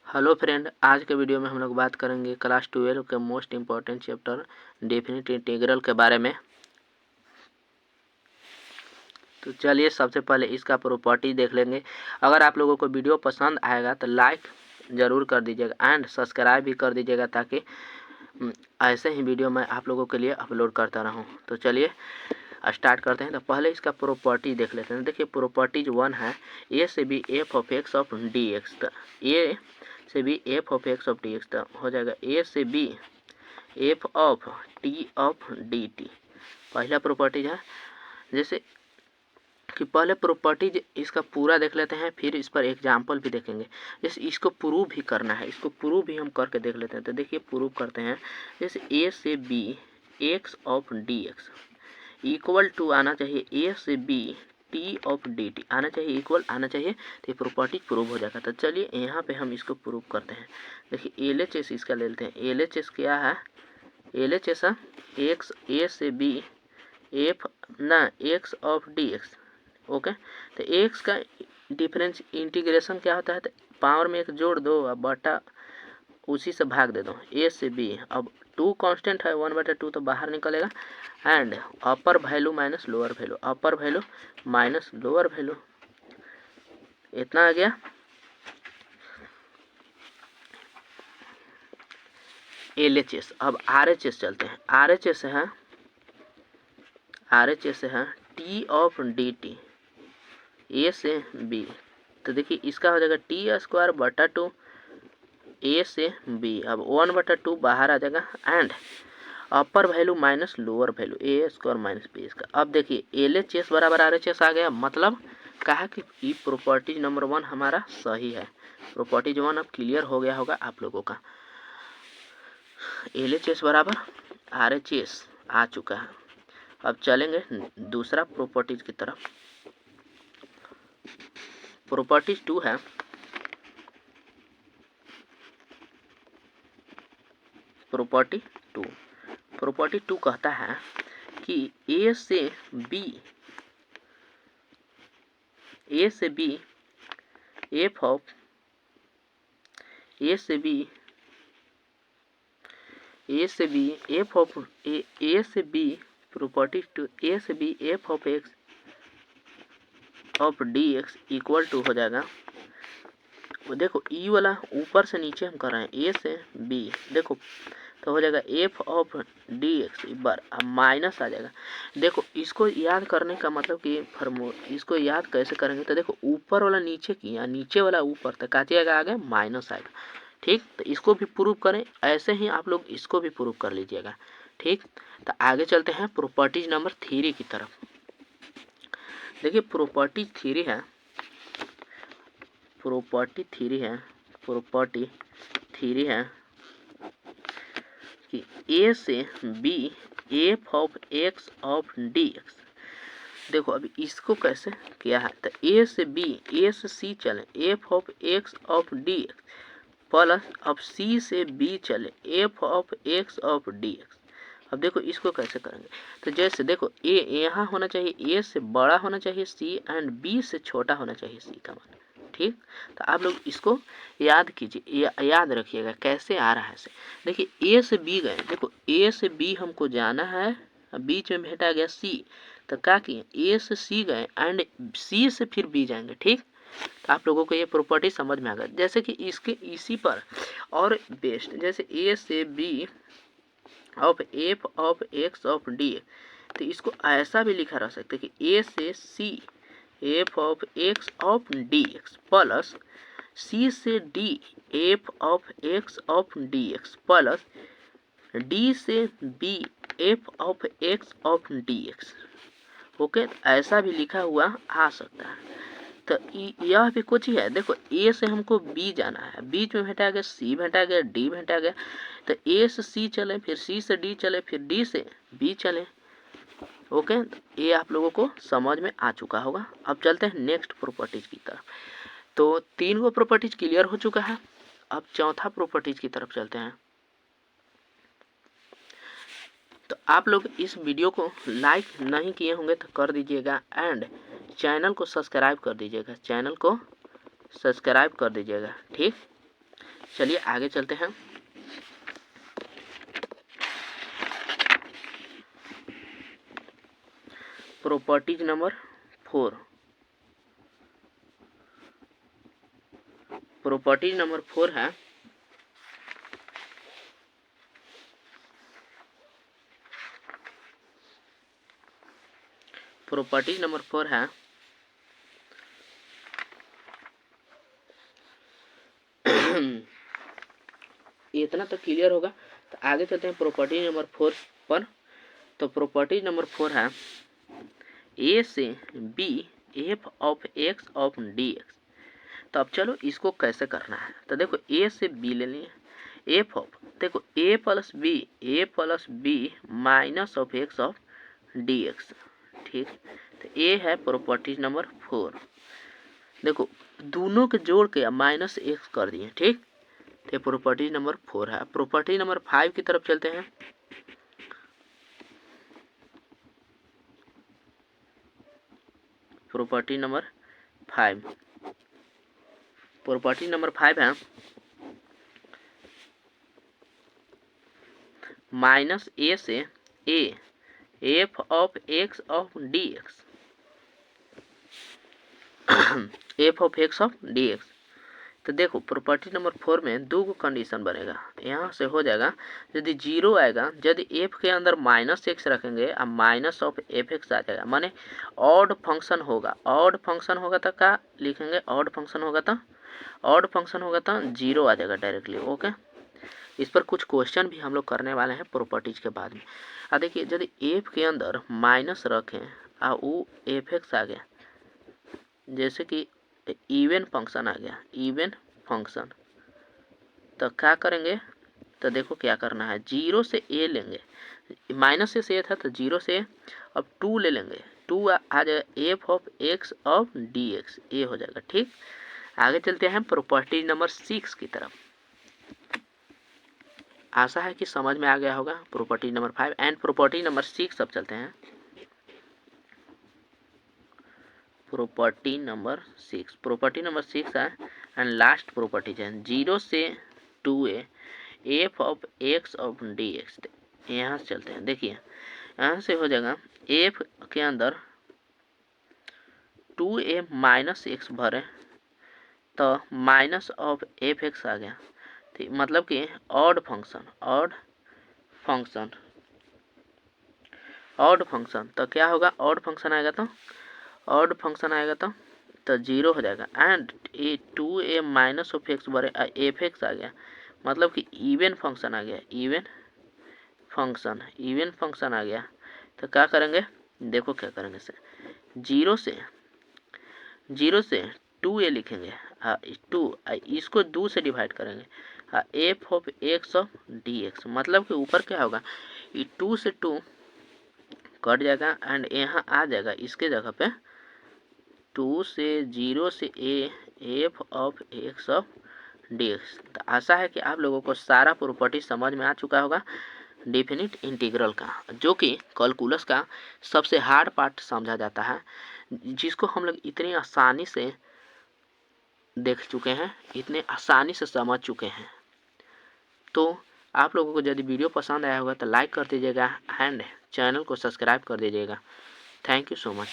Hello friend, आज के video में हम लोग बात करेंगे क्लास 12 के most important chapter definite integral के बारे में। तो चलिए सबसे पहले इसका प्रॉपर्टी देख लेंगे। अगर आप लोगों को वीडियो पसंद आएगा तो लाइक ज़रूर कर दीजिएगा एंड सब्सक्राइब भी कर दीजिएगा ताकि ऐसे ही वीडियो मैं आप लोगों के लिए अपलोड करता रहूं। तो चलिए स्टार्ट करते हैं। तो पहले इसका प्रॉपर्टी देख लेते हैं। देखिए प्रॉपर्टीज 1 है ए से B F of x of D x. तो ए से B F of x of D x तो हो जाएगा ए से B F of t of d t. पहला प्रॉपर्टीज है। जैसे कि पहले प्रॉपर्टीज इसका पूरा देख लेते हैं, फिर इस पर एग्जाम्पल भी देखेंगे। जैसे इसको प्रूव भी करना है, इसको प्रूव भी हम करके देख लेते हैं। तो देखिए प्रूव करते हैं। जैसे ए से b x of D x equal to आना चाहिए ए से b t of d t आना चाहिए, इक्वल आना चाहिए। तो ये प्रॉपर्टी प्रूव हो जाएगा। तो चलिए यहाँ पे हम इसको प्रूव करते हैं। देखिए एल एच एस इसका ले लेते हैं। एल एच एस क्या है? एल एच एस एक्स ए से बी एफ ना x of D X. Okay, तो एक्स का डिफरेंस इंटीग्रेशन क्या होता है? तो पावर में एक जोड़ दो और बटा उसी से भाग दे दो ए से बी। अब टू कांस्टेंट है, 1/2 तो बाहर निकलेगा and upper value minus lower value, upper value minus lower value, इतना आ गया। L H S. अब आर एच एस चलते हैं। आर एच एस है T of d T A से बी। तो देखिए इसका हो जाएगा टी स्क्वायर बटा 2 ए से बी। अब 1/2 बाहर आ जाएगा and upper value minus lower value a square minus b square. अब देखिए एल एच एस बराबर आर एच एस आ गया। मतलब कहा कि ये प्रॉपर्टीज नंबर 1 हमारा सही है। प्रॉपर्टीज 1 अब क्लियर हो गया होगा आप लोगों का। एल एच एस बराबर आर एच एस आ चुका है। अब चलेंगे दूसरा प्रॉपर्टीज की तरफ। प्रॉपर्टीज 2 है। प्रॉपर्टी 2 कहता है कि ए से बी एफ ऑफ ए से बी प्रॉपर्टी 2 ए से B F of x of D x equal to हो जाएगा। देखो ई वाला ऊपर से नीचे हम कर रहे हैं, ए से बी। देखो तो हो जाएगा एफ ऑफ डी एक्स बार, अब माइनस आ जाएगा। देखो इसको याद करने का मतलब कि इसको याद कैसे करेंगे? तो देखो ऊपर वाला नीचे किया, नीचे वाला ऊपर, तो क्या आएगा? आगे माइनस आएगा। ठीक, तो इसको भी प्रूव करें। ऐसे ही आप लोग इसको भी प्रूव कर लीजिएगा। ठीक, तो आगे चलते हैं प्रॉपर्टीज नंबर 3 की तरफ। देखिए प्रॉपर्टी 3 है कि ए से B F of x of D x. देखो अभी इसको कैसे किया है? तो ए से सी चले F of x of D X plus अब सी से बी चले F of x of D x. अब देखो इसको कैसे करेंगे? तो जैसे देखो ए यहाँ होना चाहिए, ए से बड़ा होना चाहिए सी एंड बी से छोटा होना चाहिए सी का मान। ठीक, तो आप लोग इसको याद कीजिए, याद रखिएगा कैसे आ रहा है से। देखिए ए से बी गए, देखो ए से बी हमको जाना है, बीच में भेटा गया सी, तो क्या किए? ए से सी गए एंड सी से फिर बी जाएंगे। ठीक, तो आप लोगों को ये प्रॉपर्टी समझ में आ गया। जैसे कि इसके इसी पर और बेस्ट, जैसे ए से b of f of x of d, तो इसको ऐसा भी लिखा रह सकते कि ए से C F of x of D X plus C से D F of x of D X plus D से B F of x of D X. Okay, ऐसा भी लिखा हुआ आ सकता है। तो यह भी कुछ ही है। देखो ए से हमको बी जाना है, बीच में भेटा गया सी, भेटा गया डी, भेटा गया, तो ए से सी चले, फिर सी से डी चले, फिर डी से बी चले। ओके, ये आप लोगों को समझ में आ चुका होगा। अब चलते हैं नेक्स्ट प्रॉपर्टीज की तरफ। तो 3 गो प्रॉपर्टीज क्लियर हो चुका है। अब चौथा प्रॉपर्टीज की तरफ चलते हैं। तो आप लोग इस वीडियो को लाइक नहीं किए होंगे तो कर दीजिएगा एंड चैनल को सब्सक्राइब कर दीजिएगा, ठीक। चलिए आगे चलते हैं। Properties number 4। प्रॉपर्टीज नंबर 4 है प्रॉपर्टीज नंबर 4 है इतना तो क्लियर होगा। तो आगे चलते हैं प्रॉपर्टी नंबर 4 पर। तो प्रॉपर्टी नंबर 4 है ए से B F of x of D x. तो अब चलो इसको कैसे करना है। तो देखो ए से बी ले लिए, एफ ऑफ देखो A plus B minus of x of D X. ठीक, तो ए है प्रॉपर्टी नंबर 4। देखो दोनों के जोड़ के माइनस एक्स कर दिए। ठीक, तो प्रॉपर्टी नंबर 4 है। प्रॉपर्टी नंबर 5 की तरफ चलते हैं। प्रॉपर्टी नंबर 5 है माइनस ए से A F of x of D x F of x of D x. तो देखो प्रॉपर्टी नंबर 4 में दो कंडीशन बनेगा। यहाँ से हो जाएगा यदि जीरो आएगा, यदि एफ के अंदर माइनस एक्स रखेंगे और माइनस ऑफ एफ एक्स आ जाएगा, माने ऑड फंक्शन होगा। ऑड फंक्शन होगा तो क्या लिखेंगे, ऑड फंक्शन होगा तो जीरो आ जाएगा डायरेक्टली। ओके, इस पर कुछ क्वेश्चन भी हम लोग करने वाले हैं प्रॉपर्टीज के बाद में। अब देखिए यदि एफ के अंदर माइनस रखें और वो एफ एक्स आ गया, जैसे कि इवन फंक्शन आ गया, इवन फंक्शन, तो क्या करेंगे। तो देखो क्या करना है, जीरो से ए लेंगे, माइनस से ए था तो जीरो से अब 2 ले लेंगे, 2 आ जाएगा F of x of D X, A हो जाएगा। ठीक, आगे चलते हैं प्रॉपर्टी नंबर 6 की तरफ। आशा है कि समझ में आ गया होगा property number 5 and property number 6। अब चलते हैं प्रॉपर्टी नंबर 6 है एंड लास्ट प्रॉपर्टी है 0 से 2a F of x of D x. यहाँ से चलते हैं। देखिए यहाँ से हो जाएगा एफ के अंदर 2a माइनस एक्स भरे तो माइनस ऑफ एफ एक्स आ गया। तो मतलब कि ऑड फंक्शन तो क्या होगा, ऑड फंक्शन आएगा तो जीरो हो जाएगा and A 2a minus of x भरे एफ एक्स आ गया, मतलब कि इवन फंक्शन आ गया, इवन फंक्शन आ गया। तो क्या करेंगे, देखो क्या करेंगे से जीरो से 2a लिखेंगे, 2 इसको 2 से डिवाइड करेंगे, F of x of D x, मतलब कि ऊपर क्या होगा, 2 से 2 कट जाएगा एंड यहाँ आ जाएगा इसके जगह पे 2 से 0 से A F of x of D x. तो आशा है कि आप लोगों को सारा प्रॉपर्टी समझ में आ चुका होगा डेफिनिट इंटीग्रल का, जो कि कैलकुलस का सबसे हार्ड पार्ट समझा जाता है, जिसको हम लोग इतनी आसानी से देख चुके हैं, इतने आसानी से समझ चुके हैं। तो आप लोगों को यदि वीडियो पसंद आया होगा तो लाइक कर दीजिएगा एंड चैनल को सब्सक्राइब कर दीजिएगा। Thank you so much.